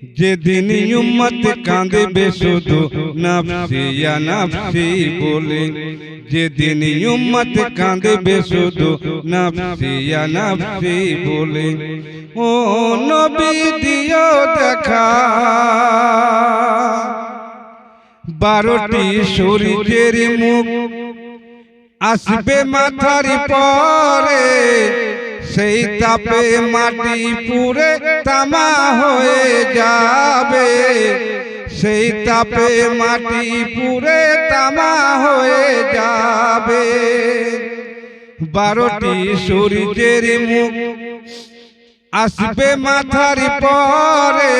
যেদিন উম্মত কাঁদবে শুধু নফসি ইয়া নফসি বলে, যেদিন উম্মত কাঁদবে শুধু নফসি ইয়া নফসি বলে। ও নবী দিও দেখা 12টি সূর্যের মুখ আসবে মাথার পরে, সেই তাপে মাটি পুড়ে তামা হয়ে যাবে, সেই তাপে মাটি পুড়ে তামা হয়ে যাবে। 12টি সূর্যের মুখ আসবে মাথার পরে,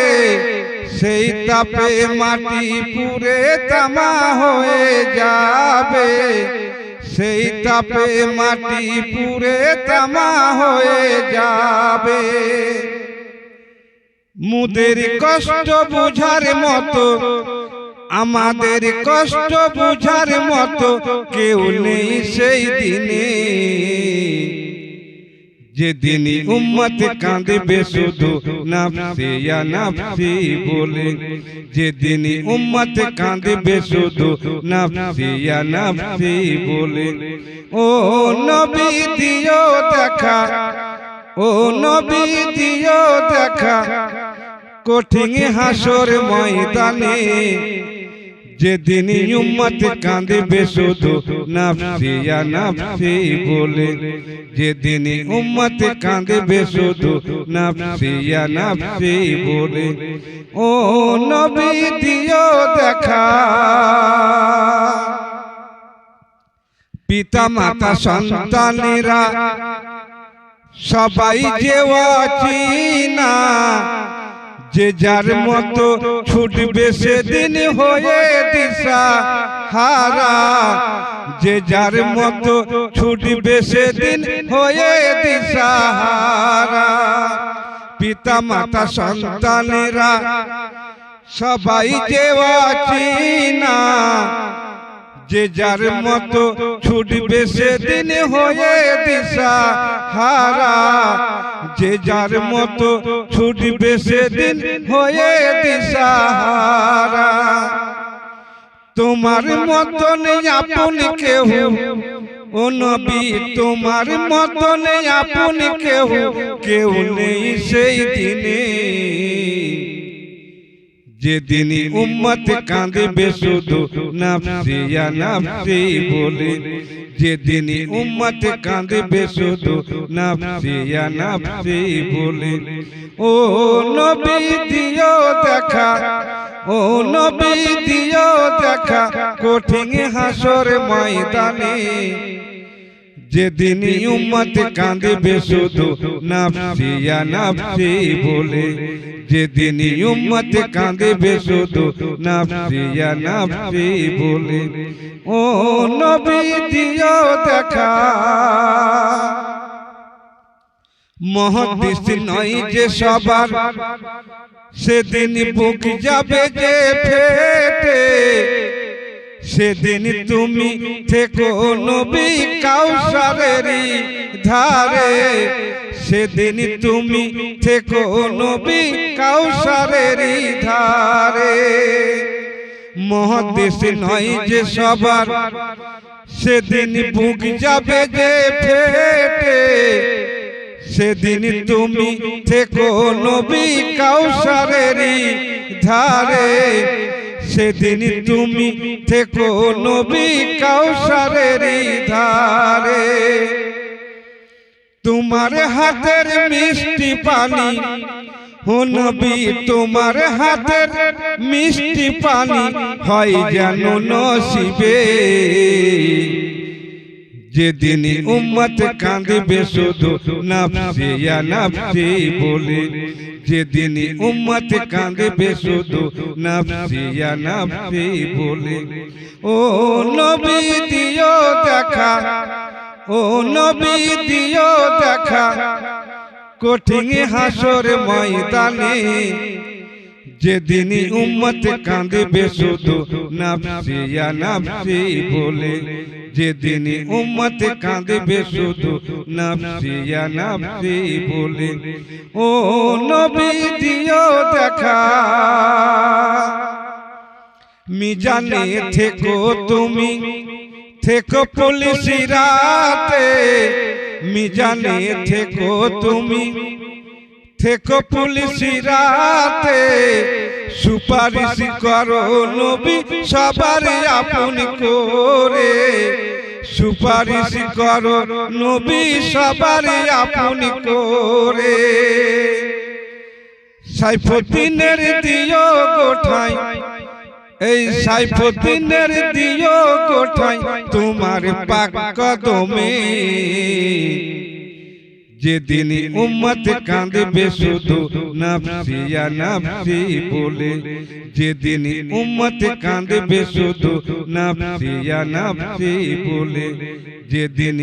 সেই তাপে মাটি পুড়ে তামা হয়ে যাবে, সেই তাপে মাটি পুড়ে তামা হয়ে যাবে। মুদের কষ্ট বুঝার মতো, আমাদের কষ্ট বুঝার মতো কেউ নেই সেই দিনে, যেদিন উম্মত কাঁদবে শুধু নফসি ইয়া নফসি বলে, যেদিন উম্মত কাঁদবে শুধু নফসি ইয়া নফসি বলে। ও নবী দিও দেখা, ও নবী দিও দেখা কঠিন হাসর ময়দানে, যেদিন উম্মত কাঁদবে শুধু নফসি ইয়া নফসি বলে, যেদিন উম্মত কাঁদবে শুধু নফসি ইয়া নফসি বলে। ও নবী দিও দেখা। পিতা মাতা সন্তানেরা সবাই যে অচিনা, যে যার মতো ছুটবে সেদিন হয়ে দিশা হারা, যে যার মতো ছুটবে সেদিন হয়ে দিশা হারা। পিতা মাতা সন্তানেরা সবাই যে অচিনা, যে যার মতো ছুটবে সেদিন হয়ে দিশা হারা, যে যার মতো ছুটবে সেদিন হয়ে দিশা হারা। তোমার মতন আপন কেহ, ও নবী তোমার মতন আপন কেহ, কেউ নেই সেই দিনে, যেদিন উম্মত কাঁদবে শুধু নফসি ইয়া নফসি বলে, যেদিন উম্মত কাঁদবে শুধু নফসি ইয়া নফসি বলে। ও নবী দিও দেখা, ও নবী দিও দেখা কঠিন হাসর ময়দানে, যেদিন উম্মত কাঁদবে শুধু নফসি ইয়া নফসি বলে, যেদিন উম্মত কাঁদবে শুধু নফসি ইয়া নফসি বলে। ও নবী দিও দেখা। মুহাদ্দিস নয় যে সবার, সেদিন বুক যাবে যে ফেটে, সেদিন তুমি থেকো নবী কাউসারেরই ধারে, সেদিন তুমি থেকো নবী কাউসারেরই ধারে। মুহাদ্দিস নয় যে সবার, সেদিন বুক যাবে যে ফেটে, সেদিন তুমি থেকো নবী কাউসারেরই ধারে, সেদিন তুমি থেকো নবী কাউসারেরই ধারে। তোমার হাতের মিষ্টি পানি, ও নবী তোমার হাতের মিষ্টি পানি হয় যেন নসিবে, যেদিন উম্মত কাঁদবে শুধু নফসি ইয়া নফসি বলে, যেদিন উম্মত কাঁদবে শুধু নফসি ইয়া নফসি বলে। ও নবী দিও দেখা, ও নবী দিও দেখা কঠিন হাসর ময়দানে, যেদিন উম্মত কাঁদবে শুধু নফসি ইয়া নফসি বলে, যেদিন উম্মত কাঁদবে শুধু নফসি ইয়া নফসি বলে। ও নবী দিও দেখা, মিজানে থেকো তুমি, থেকো পুলিশ রাতে, মিজানে থেকো তুমি, থেকো পুলিশ রাতে, সুপারিশ করো নবী সবার আপন করে, সুপারিশ করো নবী সবার আপন করে। সাইফুদ্দিনের দিও গোঠাই, এই সাইফুদ্দিনের দিও গোঠাই তোমার পাক কদমে, যেদিন উম্মত কাঁদবে শুধু নফসি ইয়া নফসি বলে, যেদিন উম্মত কাঁদবে শুধু নফসি ইয়া নফসি বলে, যেদিন